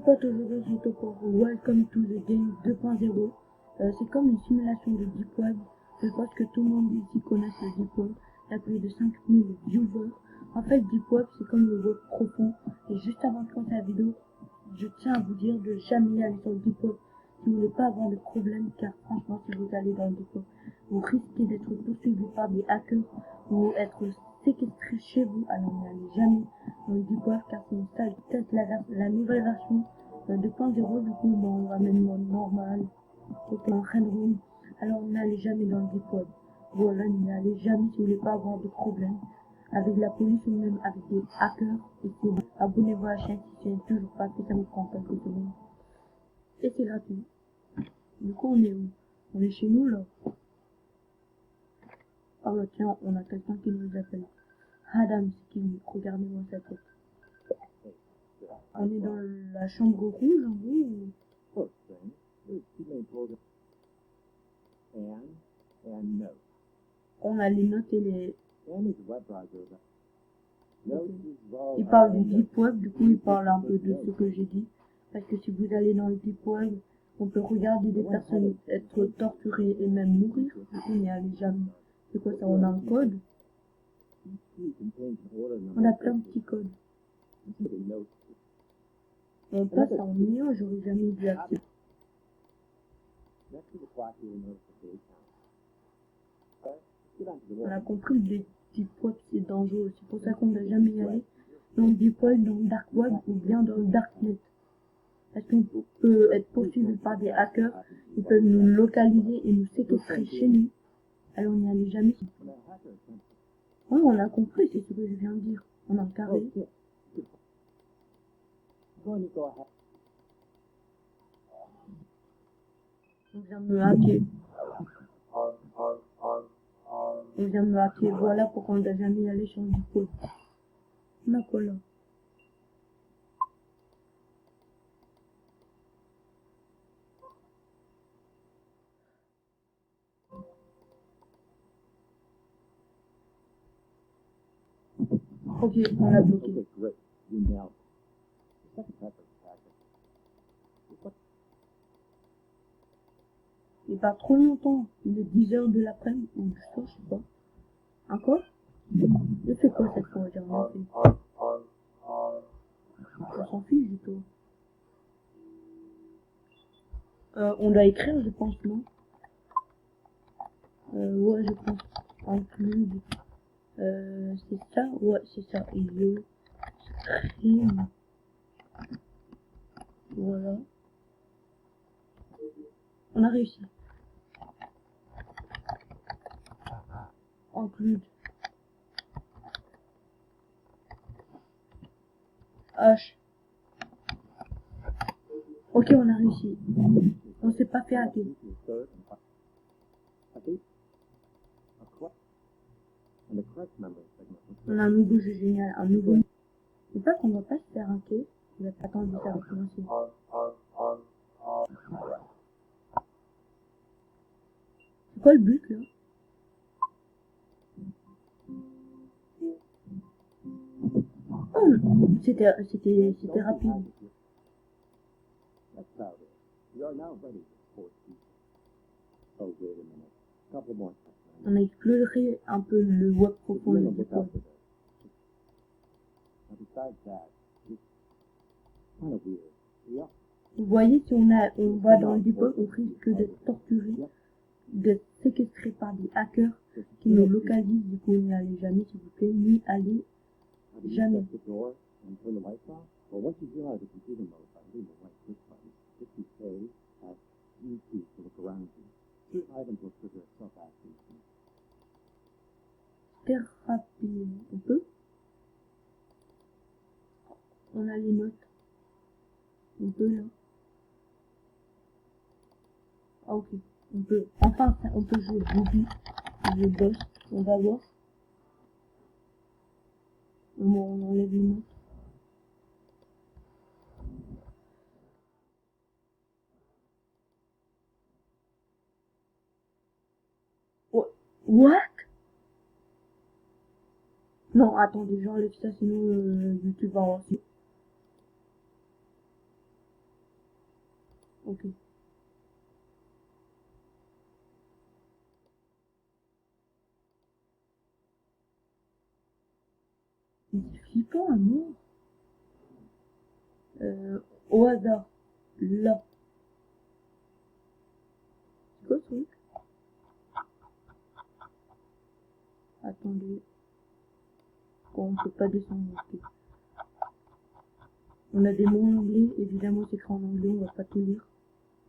potes, aujourd'hui je suis pour Welcome to the Game 2.0. C'est comme une simulation de Deep Web. Je pense que tout le monde ici connaît le Deep Web. Il y a plus de 5000 viewers. En fait, Deep Web c'est comme le web profond. Et juste avant de commencer la vidéo, je tiens à vous dire de jamais aller sur le Deep Web si vous voulez pas avoir de problème, car franchement si vous allez dans le Deep Web, vous risquez d'être poursuivi par des hackers ou être séquestré chez vous. Alors n'allez jamais dans le Deep Web car c'est une salle test la nouvelle version 2.0. Du coup bon, on va mettre mode normal, donc en Red Room. Alors n'allez jamais dans le Deep Web. Voilà, n'allez jamais si vous voulez pas avoir de problème avec la police ou même avec des hackers. Et abonnez-vous à la chaîne si ce n'est toujours pas fait, ça vous prend quelques secondes. Et c'est gratuit. Du coup on est où? On est chez nous là. Ah bah tiens, on a quelqu'un qui nous appelle. Adam Skin, regardez-moi sa tête. On est dans la chambre rouge en gros on a les notes et les... Il parle du Deep Web, du coup il parle un peu de ce que j'ai dit. Parce que si vous allez dans le Deep Web, on peut regarder des personnes être torturées et même mourir. Du coup n'y allez jamais. C'est quoi ça? On a un code. On a plein de petits codes. On passe en milieu, j'aurais jamais dû accepter. On a compris que les Deep Web c'est dangereux, c'est pour ça qu'on ne doit jamais y aller dans le Deep Web, dans le Dark Web ou bien dans le Darknet. Parce qu'on peut être poursuivi par des hackers, ils peuvent nous localiser et nous séquestrer chez nous. Alors n'y allez jamais. Oh, on a compris, c'est ce que je viens de dire. On a un carré. On vient de me hacker. On vient de me hacker. Voilà pourquoi on ne doit jamais y aller sur le Deep Web. On a quoi là? Ok, on l'a bloqué. Il est pas trop longtemps. Il est 10h de l'après-midi ou du soir, je sais pas. Encore? Je fais quoi cette fois? J'ai rien fait. On s'en fiche du tout. On doit écrire, je pense, non? Ouais, je pense. Include. C'est ça? Ouais, c'est ça. Et yo. Stream. Voilà. On a réussi. Include. H. Ok, on a réussi. On s'est pas fait hacker. On a un nouveau jeu génial, un nouveau. C'est pas qu'on va pas se faire hacker. Il va attendre, ça va commencer. C'est quoi le but là? Oh, c'était rapide. On a exploré un peu le web profond du Deep Web. Vous voyez, si on va dans le Deep Web, on risque d'être torturé, d'être séquestré par des hackers qui nous localisent. Du coup, n'y allez jamais, s'il vous plaît, n'y allez jamais. Thérapie, on peut? On a les notes. On peut là. Ah ok, on peut. Enfin, on peut jouer Booby. Je bosse. On va voir. On enlève les notes. What? Non, attendez, j'enlève ça, sinon YouTube va avancer. Ok. C'est flippant à mort. Au hasard. Là. C'est quoi ce truc? Attendez. Bon, on peut pas descendre. Ok. On a des mots en anglais. Évidemment, c'est écrit en anglais. On va pas tout lire.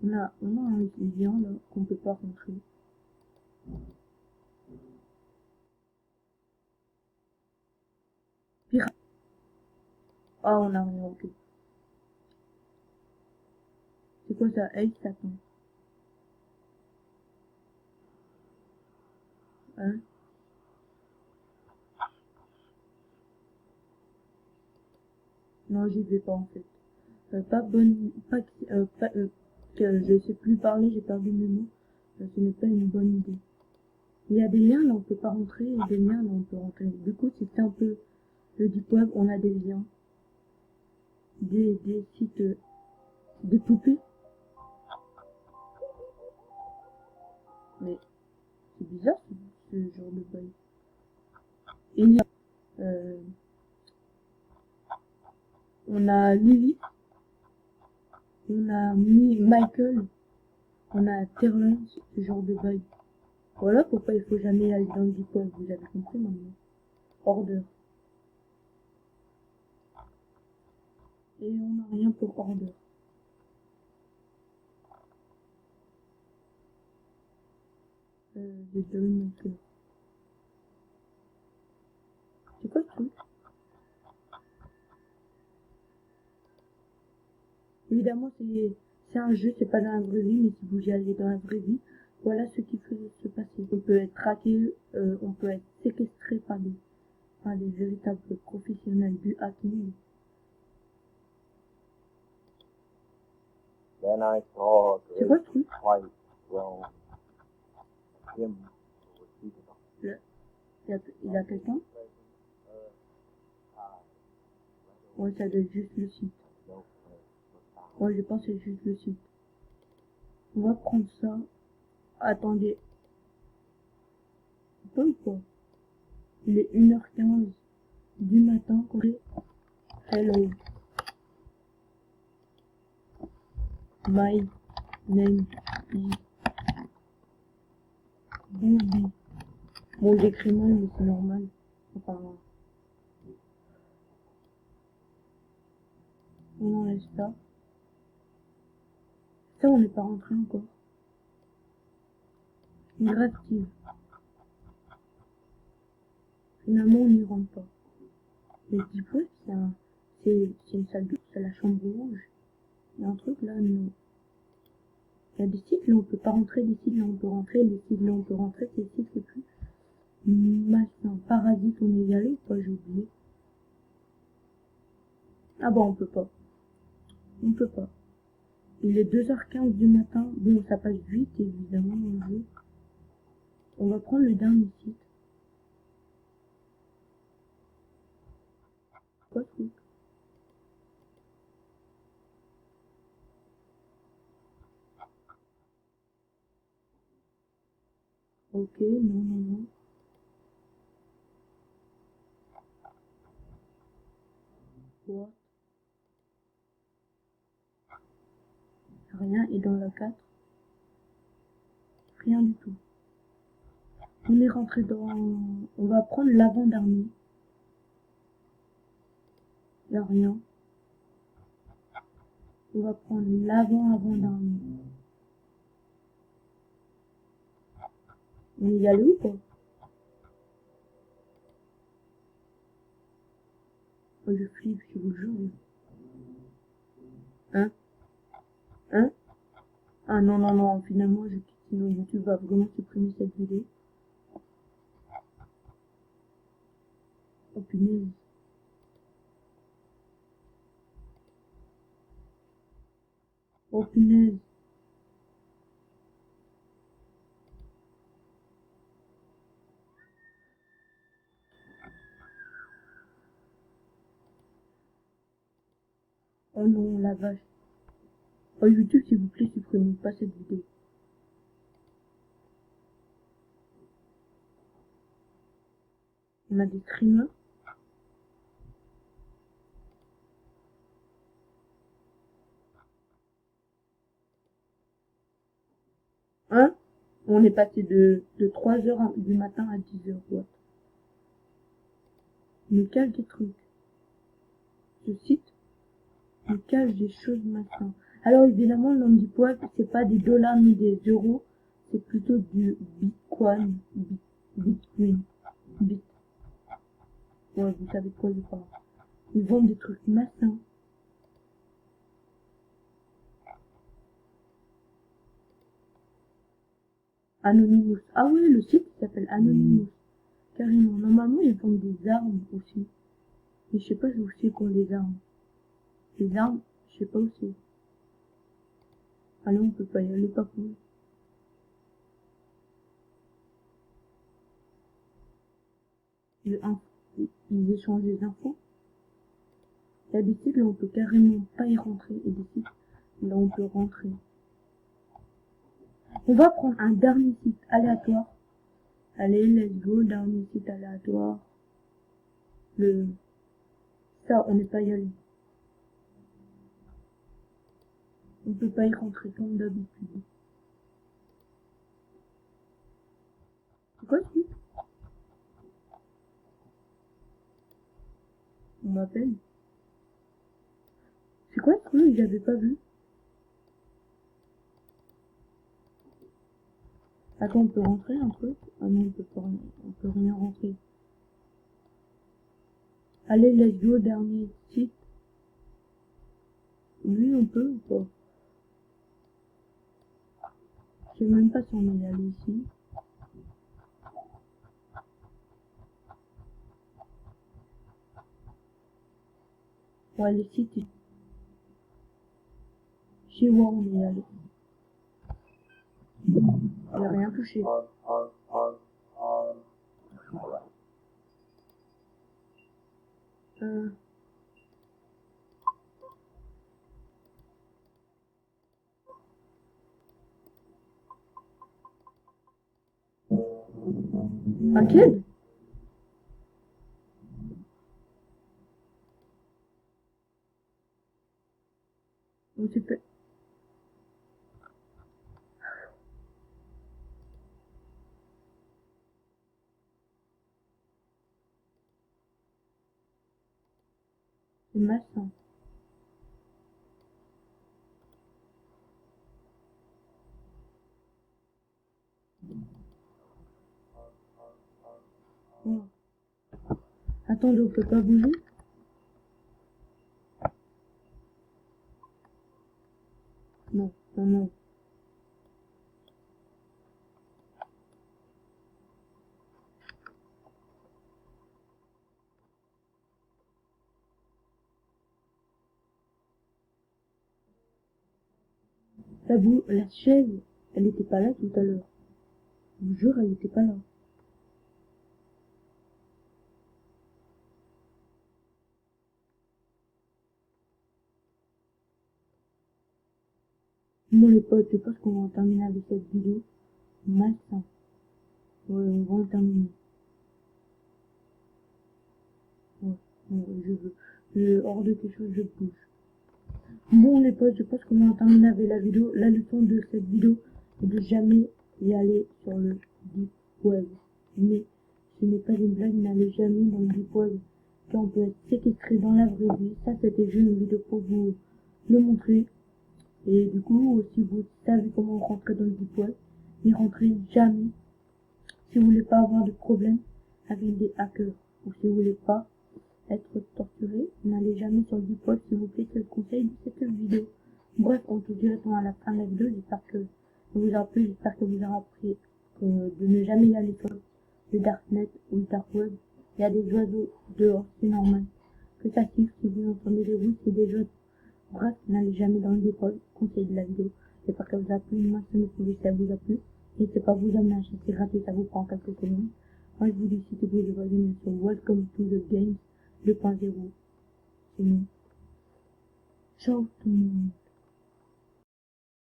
On a un lien là qu'on peut pas rentrer. Pirate. Ah, on a rien. Ok. C'est quoi ça? Ace, attends. Hein? Non, j'y vais pas en fait. Pas bonne, pas, que je sais plus parler, j'ai perdu mes mots. Ce n'est pas une bonne idée. Il y a des liens là, on peut pas rentrer, et des liens là, on peut rentrer. Du coup, c'était un peu le deep web, on a des liens, des sites de poupées. Mais c'est bizarre ce genre de bail. Et il y a, euh, on a Lily, on a Michael, on a Terlin, ce genre de bail. Voilà pourquoi il faut jamais aller dans le deep web, vous avez compris maintenant. Order. Et on n'a rien pour order. J'ai déjà eu mon cœur. C'est quoi ce truc? Évidemment, c'est un jeu, c'est pas dans la vraie vie, mais si vous y allez dans la vraie vie, voilà ce qui peut se passer. On peut être traqué, on peut être séquestré par des véritables professionnels du hacking. Then I saw C'est quoi ce truc? quite well him who was seated on Là, il y a quelqu'un? Ouais, ça doit être juste le site. no place was found. Ouais, je pense que c'est juste le site. On va prendre ça. Attendez. On peut ou pas? Il est 1h15 du matin. Hello. My name is Booby. Bon, j'écris mal, mais c'est normal. Enfin, on enlève ça. Ça, on n'est pas rentré encore. Grave-t-il. Finalement, on n'y rentre pas. Mais Deep Web, c'est une salle de, c'est la chambre rouge. Il y a un truc là, non. Il y a des sites là, on peut pas rentrer, des sites là, on peut rentrer, des sites là, on peut rentrer, c'est des sites les plus malsains. Parasite, on est y allé ou pas, j'ai oublié. Ah bon, on peut pas. On peut pas. Il est 2h15 du matin. Bon, ça passe vite, évidemment, dans le jeu. On va prendre le dernier site. Quoi, ce truc? Ok, non, non, non. What? Rien. Et dans la 4, rien du tout. On est rentré dans... On va prendre l'avant-dernier. Y a rien. On va prendre l'avant-avant-dernier. On y allait ou pas? Oh, je flippe, je vous jure. Hein? Hein? Ah non, non, non, finalement, je quitte, sinon YouTube va vraiment supprimer cette vidéo. Oh punaise. Oh punaise. Oh non, la vache. Oh, YouTube, s'il vous plaît, supprimez pas cette vidéo. On a des streamers. Hein? On est passé de 3h du matin à 10h. What? Il nous cache des trucs. Ce site nous cache des choses maintenant. Alors évidemment, le deep web, c'est pas des dollars ni des euros, c'est plutôt du bitcoin, bitcoin, bit. Ouais, vous savez de quoi je parle. Ils vendent des trucs malsains. Anonymous. Ah ouais, le site s'appelle Anonymous. Carrément. Normalement, ils vendent des armes aussi. Mais je sais pas où c'est qu'on les armes. Les armes, je sais pas où c'est. Allez, on peut pas y aller, pas cool. Ils échangent des infos. Il y a des sites là on peut carrément pas y rentrer et des sites là on peut rentrer. On va prendre un dernier site aléatoire. Allez, let's go, dernier site aléatoire. Ça, on n'est pas y allé. On peut pas y rentrer comme d'habitude. C'est quoi ce truc? On m'appelle. C'est quoi ce truc? J'avais pas vu. Attends, on peut rentrer un truc? Ah non, on peut rien rentrer. Allez, let's go, dernier site. Oui, on peut ou pas? Je sais même pas si on est allé ici. Ouais, les sites, chez moi on est allé. Il a rien touché. Un kid? On s'est fait. C'est malsain. Oh. Attendez, on peut pas bouger? Non, non, non. La chaise, elle était pas là tout à l'heure. Je vous jure, elle était pas là. Bon les potes, je pense qu'on va terminer avec cette vidéo. Malsain. Ouais, on va en terminer. Ouais, hors de quelque chose, je bouge. Bon les potes, je pense qu'on va en terminer avec la vidéo. La leçon de cette vidéo est de jamais y aller sur le deep web. Mais ce n'est pas une blague, n'allez jamais dans le deep web. Car on peut être séquestré dans la vraie vie. Ça, c'était juste une vidéo pour vous le montrer. Et du coup, si vous savez comment rentrer dans le deep web, n'y rentrez jamais. Si vous voulez pas avoir de problème avec des hackers, ou si vous voulez pas être torturé, n'allez jamais sur le deep web, s'il vous plaît, c'est le conseil de cette vidéo. Bref, on se dit à la fin de la vidéo, j'espère que ça vous aura plu, j'espère que vous aurez appris de ne jamais y aller sur le darknet ou le dark web. Il y a des oiseaux dehors, c'est normal. Que ça siffle, si vous entendez des bruits, c'est des oiseaux. Bref, n'allez jamais dans le deep web, conseil de la vidéo. J'espère que ça vous a plu, moi ça me plu, ça vous a plu. N'hésitez pas à vous abonner à la chaîne, c'est gratuit, ça vous prend quelques secondes. Moi je vous dis, si vous voulez bien sur Welcome to the Games 2.0. C'est nous. Ciao tout le monde.